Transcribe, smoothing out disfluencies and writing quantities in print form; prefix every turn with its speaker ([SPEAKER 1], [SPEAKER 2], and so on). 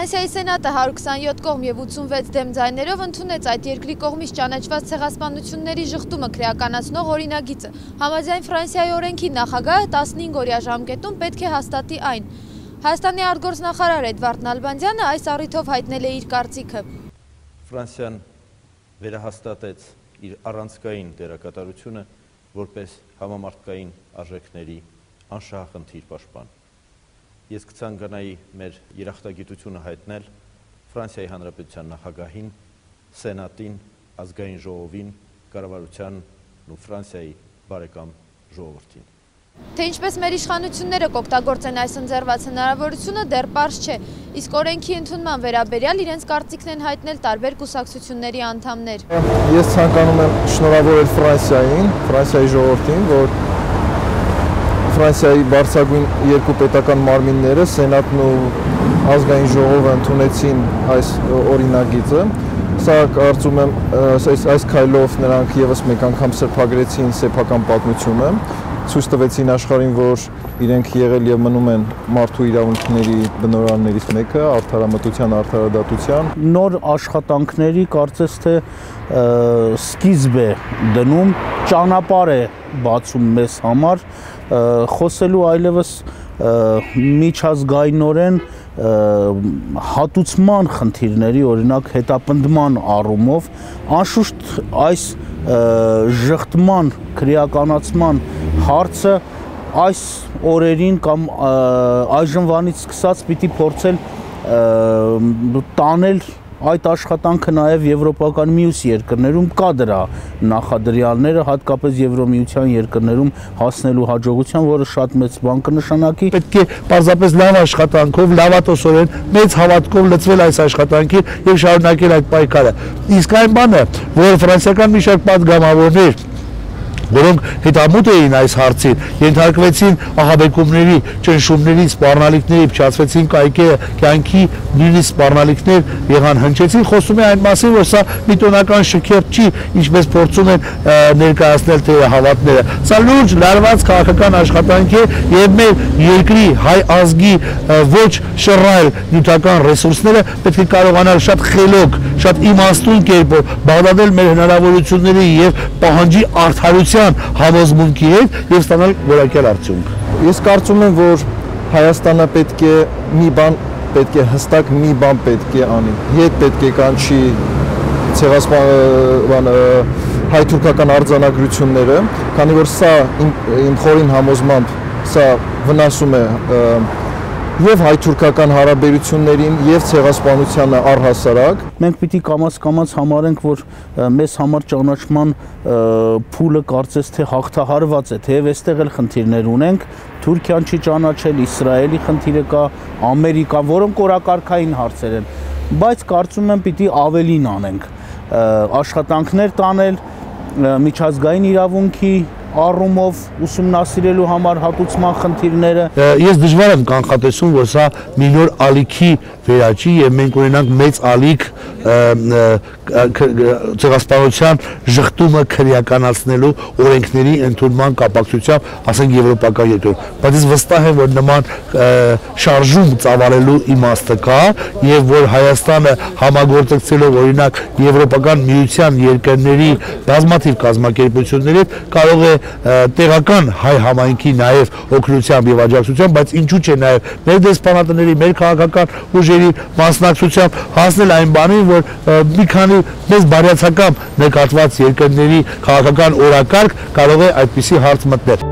[SPEAKER 1] Ֆրանսիայի Սենատը 127 կողմ եւ 86 դեմ ձայներով ընդունեց այդ երկրի կողմից ճանաչված ցեղասպանությունների ժխտումը քրեականացնող օրինագիծը։ Համաձայն Ֆրանսիայի օրենքի նախագահը 15-օրյա ժամկետում պետք է հաստատի այն։ Հայաստանի արտգործնախարար Էդվարդ Նալբանդյանը այս առիթով հայտնել է իր կարծիքը։
[SPEAKER 2] Ֆրանսիան վերահաստատեց իր առանցքային դերակատարությունը որպես համամարտկային արժեքների անշահախնդիր պաշտպան։ Ես կցանկանայի մեր երախտագիտությունը հայտնել Ֆրանսիայի Հանրապետության նախագահին, Սենատին, ազգային ժողովին, կառավարությանն ու Ֆրանսիայի բարեկամ ժողովրդին։
[SPEAKER 1] Թե ինչպես մեր իշխանությունները կօգտագործեն այս ընձեռված հնարավորությունը դեռ պարզ չէ, իսկ օրենքի ընդունման վերաբերյալ իրենց կարծիքն են հայտնել տարբեր կուսակցությունների անդամներ։
[SPEAKER 3] Ես ցանկանում եմ շնորհավորել Ֆրանսիային, Ֆրանսիայի ժողովրդին, որ Ֆրանսիայի բարձրագույն երկու պետական մարմինները, Սենատն ու ազգային ժողովը ընդունեցին այս օրինագիծը։ Սա կարծում եմ այս քայլով նրանք եւս մեկ անգամ սրբագրեցին սեփական պատմությունը, ցույց տվեցին աշխարհին, որ իրենք եղել եւ մնում են մարդու իրավունքների բնօրրաններից մեկը, արդարամտության, արդարադատության։
[SPEAKER 4] Նոր աշխատանքների կարծես թե սկիզբ է դնում, ճանապարհ է բացում մեզ համար, խոսելու այլևս միջազգայինորեն հատուցման խնդիրների, օրինակ հետապնդման առումով, անշուշտ այս ժխտման, քրեականացման հարցը այս օրերին կամ այժմվանից սկսած պիտի փորձել տանել այդ աշխատանքը նաև եվրոպական մյուս երկրներում կա դրա նախադրյալները, հատկապես Եվրոմիության երկրներում հասնելու հաջողության, որը շատ մեծ բան կնշանակի։
[SPEAKER 5] Պետք է պարզապես լավ աշխատանքով, լավատոսորեն, մեծ հավատքով լծվել այս աշխատանքին եւ շարունակել այդ պայքարը։ Իսկ այն բանը, որ ֆրանսիական մի շարք պատգամավորներ որոնք հետամուտ էին այս հարցին, ենթարկվեցին ահաբեկումների, ճնշումների, սպառնալիքների, փչացվեցին կայքերը, կյանքի նույնիսկ սպառնալիքներ եղան, հնչեցին, խոսում է այն մասին, որ սա մի տոնական շքերթ չի, ինչպես փորձում են ներկայացնել թերահավատները։ Սա լուրջ լարված քաղաքական աշխատանք է եւ մեր երկրի հայ ազգի ոչ շռայլ նյութական ռեսուրսները պետք է կարողանալ շատ խելոք, շատ իմաստուն կերպով բաղդադել մեր հնարավորությունների եւ պահանջի արդարության համոզմունքի հետ եւ ստանալ որակյալ արդյունք։
[SPEAKER 3] Ես կարծում եմ, որ Հայաստանը պետք է հստակ մի բան պետք է անի։ Ետ պետք է կանչի ցեղասպան հայ-թուրքական արձանագրությունները, քանի որ սա իմ խորին համոզմամբ սա վնասում է եւ հայ-թուրքական հարաբերություններին եւ ցեղասպանությանը առհասարակ։
[SPEAKER 4] Մենք պիտի կամաց համարենք, որ մեզ համար ճանաչման փուլը կարծես թե հաղթահարված է, թեև այստեղ էլ խնդիրներ ունենք, Թուրքիան չի ճանաչել, Իսրայելի խնդիրը կա, Ամերիկան, որոնք օրակարգային հարցեր են, բայց կարծում եմ պիտի ավելին անենք, աշխատանքներ տանել միջազգային իրավունքի առումով ուսումնասիրելու համար հատուցման խնդիրները։
[SPEAKER 5] Ես դժվար եմ կանխատեսում, որ սա մի նոր ալիքի վերաճի եւ մենք ունենանք մեծ ալիք ցեղասպանության ժխտումը քրեականացնելու օրենքների ընդունման կապակցությամբ, ասենք եվրոպական երկրում, բայց ես վստահ եմ, որ նման շարժում ծավալելու իմաստը կա եւ որ Հայաստանը համագործակցելով օրինակ եվրոպական միության երկրների բազմաթիվ կազմակերպությունների հետ կարող է տեղական հայ համայնքի նաև օգնությամբ եւ աջակցությամբ, բայց ինչու՞ չէ նաև մեր դեսպանատների, մեր քաղաքական ուժերի մասնակցությամբ հասնել այն բանին, որ մի քանի մեծ բարյացակամ նկատված երկրների քաղաքական օրակարգ կարող է այդպիսի հարց մտնել։